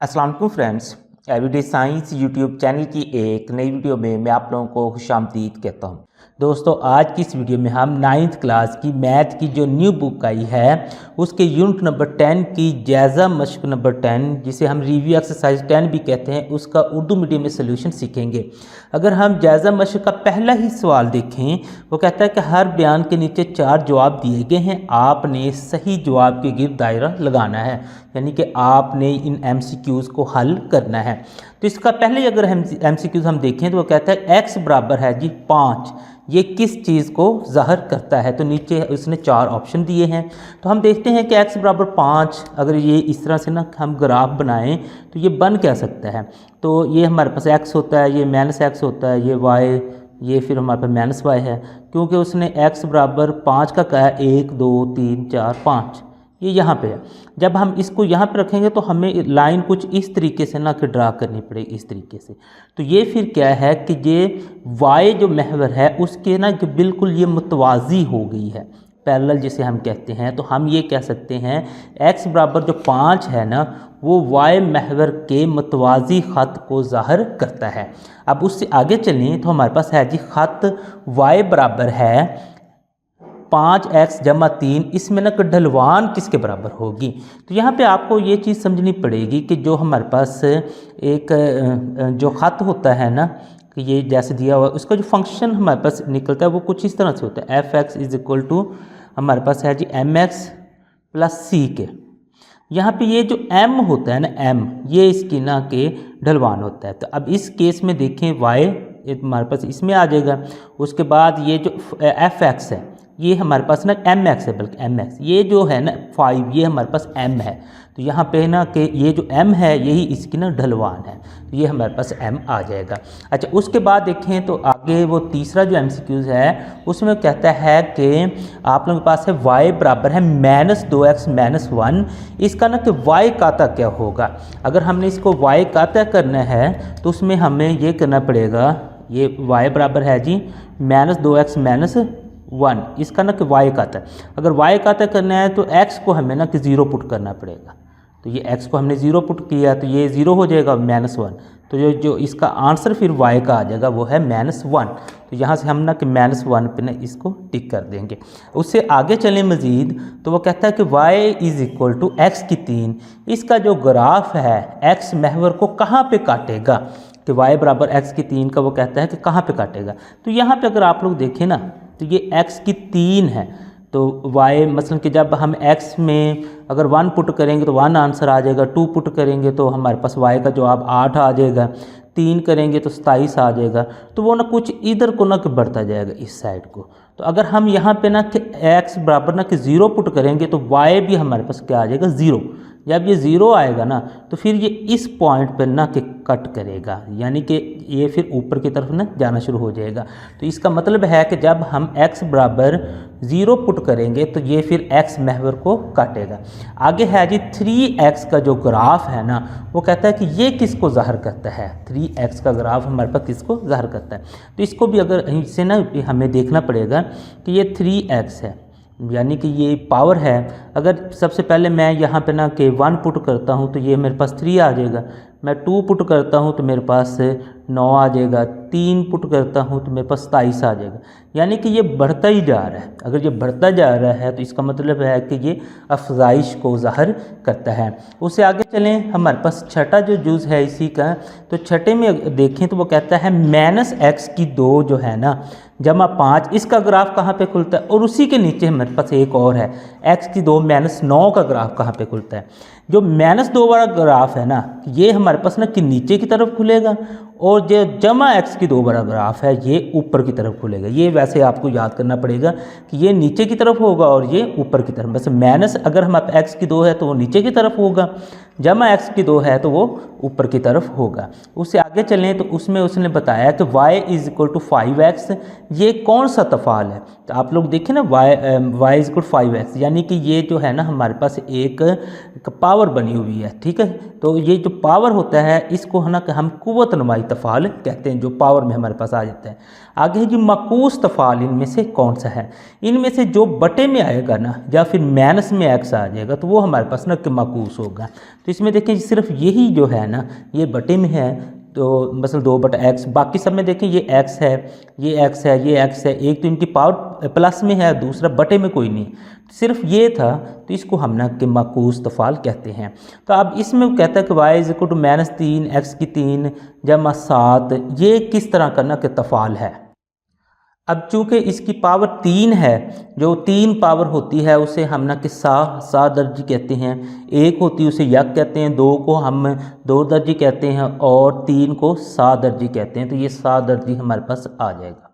अस्सलाम वालेकुम friends, everyday science YouTube channel की एक नई वीडियो में मैं आप लोगों को खुशामदीद कहता हूं। दोस्तों, आज की इस वीडियो में हम 9th क्लास की मैथ की जो न्यू बुक आई है उसके यूनिट नंबर 10 की जायज़ा मश्क नंबर 10, जिसे हम रिव्यू एक्सरसाइज 10 भी कहते हैं, उसका उर्दू मीडियम में सोल्यूशन सीखेंगे। अगर हम जायज़ा मश्क का पहला ही सवाल देखें, वो कहता है कि हर बयान के नीचे 4 जवाब दिए गए हैं, आपने सही जवाब के गिर्द दायरा लगाना है, यानी कि आपने इन MCQs को हल करना है। तो इसका पहले अगर हम MCQs हम देखें तो वो कहता है x बराबर है जी 5, ये किस चीज़ को ज़ाहिर करता है। तो नीचे उसने 4 ऑप्शन दिए हैं, तो हम देखते हैं कि x बराबर 5 अगर ये इस तरह से ना हम ग्राफ बनाएं तो ये बन क्या सकता है। तो ये हमारे पास x होता है, ये -x होता है, ये y, ये फिर हमारे पास -y है, क्योंकि उसने x बराबर 5 का कहा है 1 2 3 4 5, ये यहाँ पे है। जब हम इसको यहाँ पे रखेंगे तो हमें लाइन कुछ इस तरीके से ना कि ड्रा करनी पड़ेगी, इस तरीके से। तो ये फिर क्या है कि ये y जो महवर है उसके ना कि बिल्कुल ये मुतवाज़ी हो गई है, पैरेलल जिसे हम कहते हैं। तो हम ये कह सकते हैं x बराबर जो 5 है ना वो y महवर के मुतवाज़ी ख़त को ज़ाहिर करता है। अब उससे आगे चलें तो हमारे पास है जी ख़त y बराबर है 5x जमा 3, इसमें ना ढलवान किसके बराबर होगी। तो यहाँ पे आपको ये चीज़ समझनी पड़ेगी कि जो हमारे पास एक जो ख़त होता है ना कि ये जैसे दिया हुआ, उसका जो फंक्शन हमारे पास निकलता है वो कुछ इस तरह से होता है, f(x) = हमारे पास है जी mx + c। यहाँ पे ये जो m होता है ना, m ये इसकी ना के ढलवान होता है। तो अब इस केस में देखें y हमारे पास इसमें आ जाएगा। उसके बाद ये जो f(x) है ये हमारे पास ना mx है, बल्कि mx ये जो है ना 5 ये हमारे पास m है। तो यहाँ पे ना कि ये जो m है यही इसकी ना ढलवान है, तो ये हमारे पास m आ जाएगा। अच्छा, उसके बाद देखें तो आगे वो तीसरा जो MCQs है उसमें कहता है कि आप लोगों के पास है y बराबर है -2x - 1, इसका ना कि y काता क्या होगा। अगर हमने इसको y काता करना है तो उसमें हमें ये करना पड़ेगा, ये y बराबर है जी -2x - 1, इसका ना कि y का आता है। अगर y का आता करना है तो x को हमें ना कि 0 पुट करना पड़ेगा। तो ये x को हमने 0 पुट किया तो ये 0 हो जाएगा -1। तो जो इसका आंसर फिर y का आ जाएगा वो है -1। तो यहाँ से हम ना कि -1 पे ना इसको टिक कर देंगे। उससे आगे चलें मज़ीद तो वो कहता है कि y = x की 3, इसका जो ग्राफ है x महवर को कहाँ पे काटेगा, कि y बराबर x की 3 का वो कहता है कि कहाँ पे काटेगा। तो यहाँ पे अगर आप लोग देखें ना तो ये x की 3 है, तो y मसलन कि जब हम x में अगर 1 पुट करेंगे तो 1 आंसर आ जाएगा, 2 पुट करेंगे तो हमारे पास y का जवाब 8 आ जाएगा, 3 करेंगे तो 27 आ जाएगा। तो वो ना कुछ इधर को ना कि बढ़ता जाएगा इस साइड को। तो अगर हम यहाँ पे ना कि x बराबर ना कि 0 पुट करेंगे तो y भी हमारे पास क्या आ जाएगा 0। जब ये 0 आएगा ना तो फिर ये इस पॉइंट पर ना कि कट करेगा, यानी कि ये फिर ऊपर की तरफ ना जाना शुरू हो जाएगा। तो इसका मतलब है कि जब हम x बराबर 0 पुट करेंगे तो ये फिर x महवर को काटेगा। आगे है जी 3x का जो ग्राफ है ना वो कहता है कि ये किसको ज़ाहिर करता है, 3x का ग्राफ हमारे पास किसको ज़ाहिर करता है। तो इसको भी अगर इससे ना हमें देखना पड़ेगा कि ये 3x है, यानी कि ये पावर है। अगर सबसे पहले मैं यहाँ पे ना कि 1 पुट करता हूँ तो ये मेरे पास 3 आ जाएगा, मैं 2 पुट करता हूँ तो मेरे पास 9 आ जाएगा, 3 पुट करता हूँ तो मेरे पास 27 आ जाएगा, यानी कि ये बढ़ता ही जा रहा है। अगर ये बढ़ता जा रहा है तो इसका मतलब है कि ये अफजाइश को ज़ाहिर करता है। उससे आगे चलें, हमारे पास छठा जो जुज़ है इसी का, तो छठे में देखें तो वो कहता है -x की 2 जो है ना जमा 5, इसका ग्राफ कहाँ पे खुलता है। और उसी के नीचे हमारे पास एक और है x की 2 -9 का ग्राफ कहाँ पे खुलता है। जो -2 वाला ग्राफ है ना ये हमारे पास ना कि नीचे की तरफ खुलेगा, और जो जमा x की 2 वाला ग्राफ है ये ऊपर की तरफ खुलेगा। ये वैसे आपको याद करना पड़ेगा कि ये नीचे की तरफ होगा और ये ऊपर की तरफ। वैसे माइनस अगर हमारे x की 2 है तो वो नीचे की तरफ होगा, जमा x की 2 है तो वो ऊपर की तरफ होगा। उससे आगे चलें तो उसमें उसने बताया कि y = 5x, ये कौन सा तफ़ाल है। तो आप लोग देखें ना y = 5x, यानी कि ये जो है ना हमारे पास एक पावर बनी हुई है, ठीक है। तो ये जो पावर होता है इसको है ना कि हम कुव्वत नुमाई तफ़ाल कहते हैं, जो पावर में हमारे पास आ जाता है। आगे है जी मकूस तफ़ाल, इनमें से कौन सा है। इनमें से जो बटे में आएगा ना या फिर माइनस में x आ जाएगा तो वो हमारे पास ना कि मकूस होगा। तो इसमें देखें सिर्फ यही जो है ना ये बटे में है, तो मसल 2/x, बाकी सब में देखें ये x है, ये x है, ये x है, एक तो इनकी पावर प्लस में है, दूसरा बटे में कोई नहीं, सिर्फ ये था, तो इसको हम ना कि माकूस तफ़ाल कहते हैं। तो अब इसमें कहता है कि y is equal to -3 x की 3 जमा 7, ये किस तरह करना कि तफ़ाल है। अब चूँकि इसकी पावर 3 है, जो 3 पावर होती है उसे हम ना कि सा दर्जी कहते हैं, एक होती है उसे यक कहते हैं, 2 को हम 2 दर्जी कहते हैं और 3 को सा दर्जी कहते हैं। तो ये सा दर्जी हमारे पास आ जाएगा।